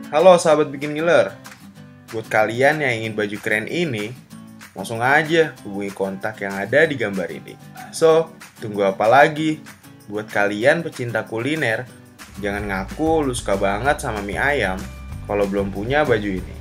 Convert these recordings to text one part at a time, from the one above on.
Halo sahabat bikin ngiler. Buat kalian yang ingin baju keren ini, langsung aja hubungi kontak yang ada di gambar ini. So, tunggu apa lagi? Buat kalian pecinta kuliner, jangan ngaku lu suka banget sama mie ayam kalau belum punya baju ini.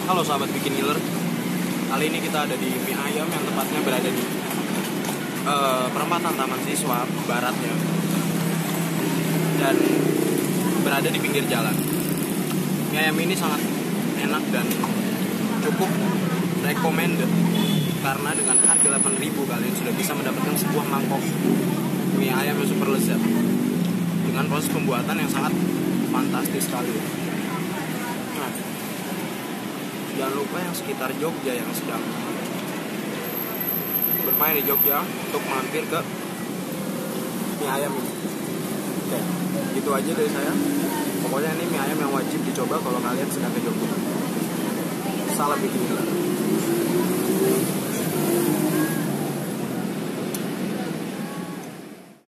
Halo sahabat bikin ngiler. Kali ini kita ada di mie ayam yang tepatnya berada di perempatan Taman Siswa baratnya dan berada di pinggir jalan. Mie ayam ini sangat enak dan cukup recommended karena dengan harga 8.000 kalian sudah bisa mendapatkan sebuah mangkok mie ayam yang super lezat dengan proses pembuatan yang sangat fantastis sekali. Nah, jangan lupa yang sekitar Jogja yang sedang bermain di Jogja untuk mampir ke mie ayam ini. Oke, gitu aja dari saya. Pokoknya ini mie ayam yang wajib dicoba kalau kalian sedang ke Jogja. Salam bikin ngiler.